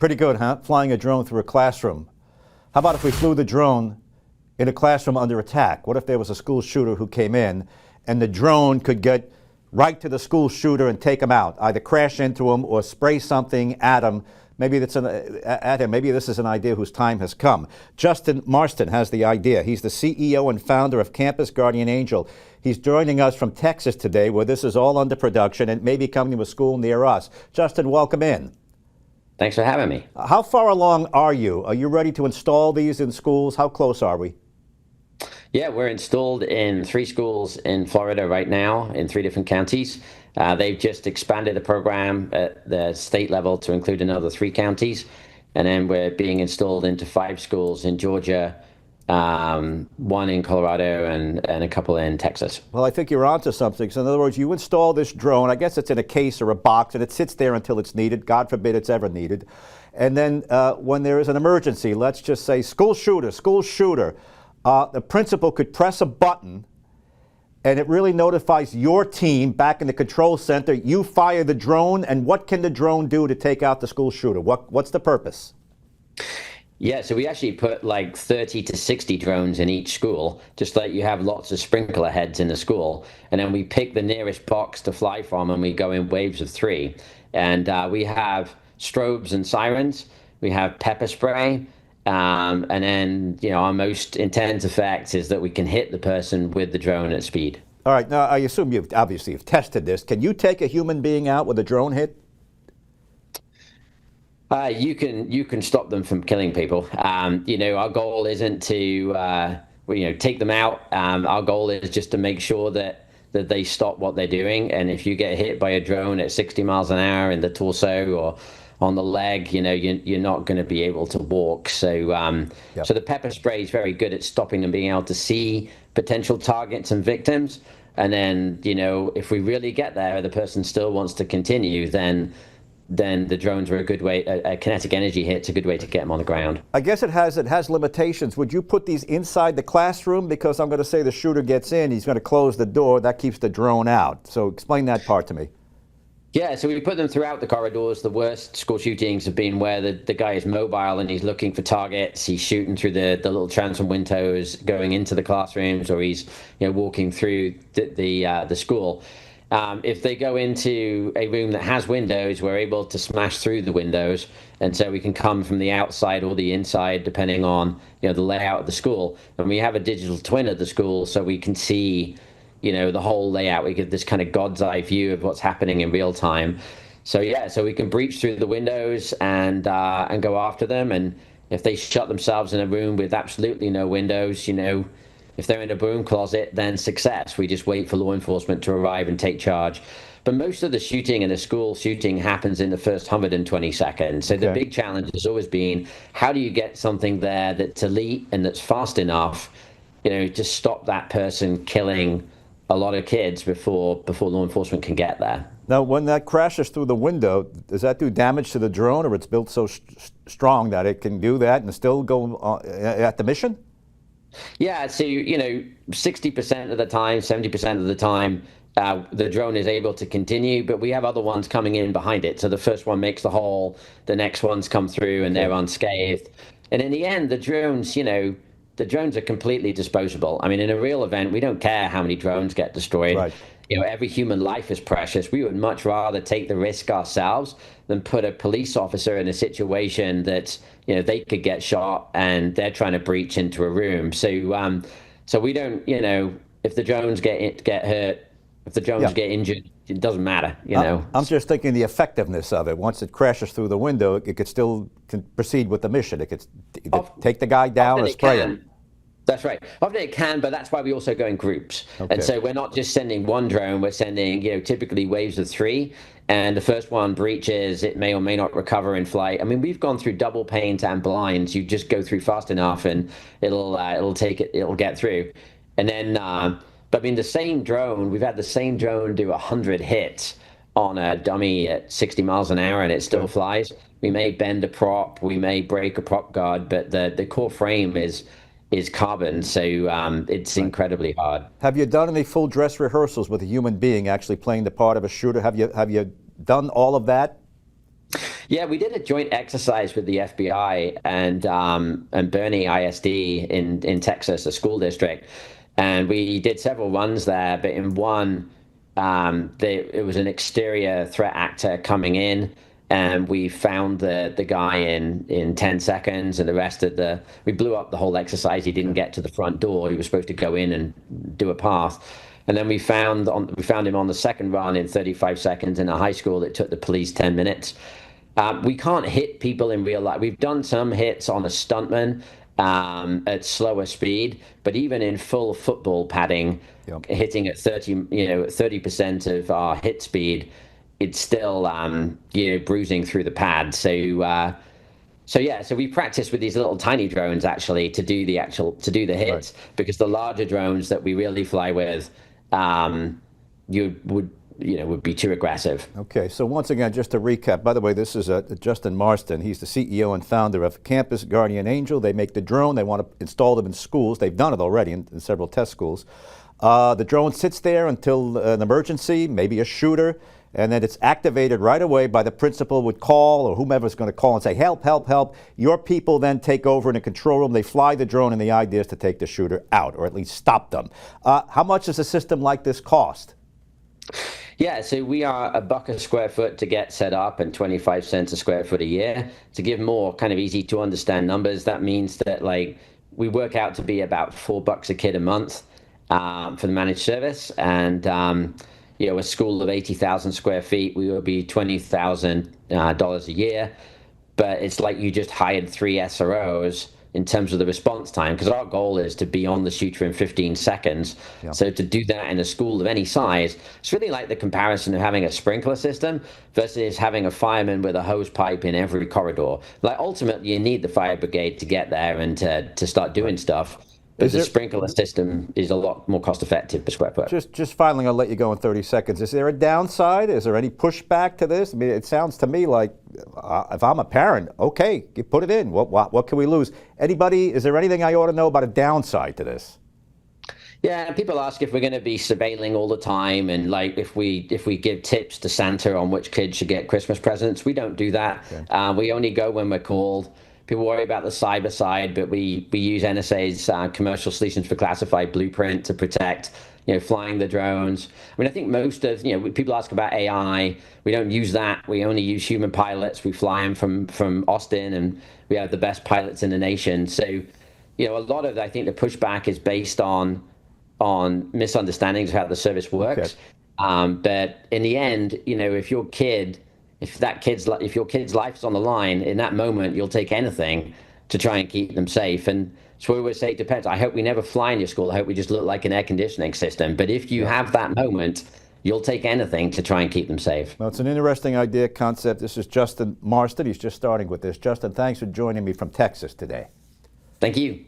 Pretty good, huh? Flying a drone through a classroom. How about if we flew the drone in a classroom under attack? What if there was a school shooter who came in and the drone could get right to the school shooter and take him out, either crash into him or spray something at him? Maybe that's at him. Maybe this is an idea whose time has come. Justin Marston has the idea. He's the CEO and founder of Campus Guardian Angel. He's joining us from Texas today, where this is all under production and maybe coming to a school near us. Justin, welcome in. Thanks for having me. How far along are you? Are you ready to install these in schools? How close are we? Yeah, we're installed in 3 schools in Florida right now in 3 different counties. They've just expanded the program at the state level to include another 3 counties. And then we're being installed into 5 schools in Georgia, 1 in Colorado, and a couple in Texas. Well, I think you're onto something. So in other words, you install this drone, I guess it's in a case or a box, and it sits there until it's needed. God forbid it's ever needed. And then when there is an emergency, let's just say school shooter, the principal could press a button and it really notifies your team back in the control center. You fire the drone, and what can the drone do to take out the school shooter? What's the purpose? Yeah, so we actually put like 30 to 60 drones in each school, just like you have lots of sprinkler heads in the school. And then we pick the nearest box to fly from, and we go in waves of 3. And we have strobes and sirens. We have pepper spray. And then, our most intense effect is that we can hit the person with the drone at speed. All right. Now, I assume you've tested this. Can you take a human being out with a drone hit? You can stop them from killing people. Our goal isn't to take them out. Our goal is just to make sure that they stop what they're doing. And if you get hit by a drone at 60 miles an hour in the torso or on the leg, you're not going to be able to walk. So so the pepper spray is very good at stopping them being able to see potential targets and victims. And then, if we really get there, the person still wants to continue, then the drones are a good way. A kinetic energy hit's a good way to get them on the ground. I guess it has limitations. Would you put these inside the classroom? Because I'm going to say the shooter gets in, he's going to close the door. That keeps the drone out. So explain that part to me. Yeah, so we put them throughout the corridors. The worst school shootings have been where the guy is mobile and he's looking for targets. He's shooting through the little transom windows, going into the classrooms, or he's walking through the school. If they go into a room that has windows, we're able to smash through the windows, and so we can come from the outside or the inside, depending on the layout of the school. And we have a digital twin of the school, so we can see the whole layout. We get this kind of God's eye view of what's happening in real time. So we can breach through the windows and go after them. And if they shut themselves in a room with absolutely no windows, if they're in a broom closet, then success. We just wait for law enforcement to arrive and take charge. But most of the shooting in a school shooting happens in the first 120 seconds. So the big challenge has always been, how do you get something there that's elite and that's fast enough, to stop that person killing a lot of kids before law enforcement can get there. Now, when that crashes through the window, does that do damage to the drone, or it's built so strong that it can do that and still go at the mission? Yeah, so 60% of the time, 70% of the time, the drone is able to continue, but we have other ones coming in behind it. So the first one makes the hole, the next ones come through and they're unscathed. And in the end, the drones, the drones are completely disposable. I mean, in a real event, we don't care how many drones get destroyed. Right. Every human life is precious. We would much rather take the risk ourselves than put a police officer in a situation that, they could get shot and they're trying to breach into a room. So we don't, if the drones get hurt, if the drones get injured, it doesn't matter, I'm just thinking the effectiveness of it. Once it crashes through the window, it could still proceed with the mission. It could take the guy down or spray him. That's right. Often it can, but that's why we also go in groups. Okay. And so we're not just sending one drone, we're sending, typically waves of 3. And the first one breaches, it may or may not recover in flight. I mean, we've gone through double panes and blinds. You just go through fast enough and it'll get through. And then, but I mean, the same drone, we've had the same drone do 100 hits on a dummy at 60 miles an hour and it still flies. We may bend a prop, we may break a prop guard, but the core frame is carbon, so it's incredibly hard. Have you done any full dress rehearsals with a human being actually playing the part of a shooter? Have you done all of that? Yeah, we did a joint exercise with the FBI and Bernie ISD in Texas, a school district, and we did several runs there. But in one, it was an exterior threat actor coming in, and we found the guy in 10 seconds, and we blew up the whole exercise. He didn't get to the front door. He was supposed to go in and do a path. And then we found him on the second run in 35 seconds in a high school. It took the police 10 minutes. We can't hit people in real life. We've done some hits on a stuntman at slower speed, but even in full football padding, hitting at 30% of our hit speed, it's still bruising through the pad. So we practice with these little tiny drones actually to do the hits, right. Because the larger drones that we really fly with, would be too aggressive. Okay, so once again, just to recap, by the way, this is Justin Marston. He's the CEO and founder of Campus Guardian Angel. They make the drone. They want to install them in schools. They've done it already in several test schools. The drone sits there until an emergency, maybe a shooter, and then it's activated right away by the principal would call, or whomever's going to call and say, help, help, help. Your people then take over in a control room. They fly the drone, and the idea is to take the shooter out, or at least stop them. How much does a system like this cost? Yeah, so we are $1 a square foot to get set up and 25 cents a square foot a year. To give more kind of easy to understand numbers, that means that we work out to be about $4 a kid a month for the managed service. And, a school of 80,000 square feet, we would be $20,000 a year. But it's like you just hired 3 SROs in terms of the response time, because our goal is to be on the shooter in 15 seconds. Yep. So to do that in a school of any size, it's really like the comparison of having a sprinkler system versus having a fireman with a hose pipe in every corridor. Like ultimately, you need the fire brigade to get there and to start doing stuff. But the sprinkler system is a lot more cost effective per square foot. Just finally, I'll let you go in 30 seconds. Is there a downside? Is there any pushback to this? I mean, it sounds to me like if I'm a parent, okay, you put it in. What can we lose? Is there anything I ought to know about a downside to this? Yeah, people ask if we're going to be surveilling all the time, and if we give tips to Santa on which kids should get Christmas presents. We don't do that. Okay. We only go when we're called. People worry about the cyber side, but we use NSA's commercial solutions for classified blueprint to protect, flying the drones. I mean, I think most of, people ask about AI. We don't use that. We only use human pilots. We fly them from Austin, and we have the best pilots in the nation. So, a lot of, I think, the pushback is based on misunderstandings of how the service works. Okay. But in the end, if your kid's life's on the line in that moment, you'll take anything to try and keep them safe. And so we always say it depends. I hope we never fly in your school. I hope we just look like an air conditioning system. But if you have that moment, you'll take anything to try and keep them safe. Well, it's an interesting idea, concept. This is Justin Marston. He's just starting with this. Justin, thanks for joining me from Texas today. Thank you.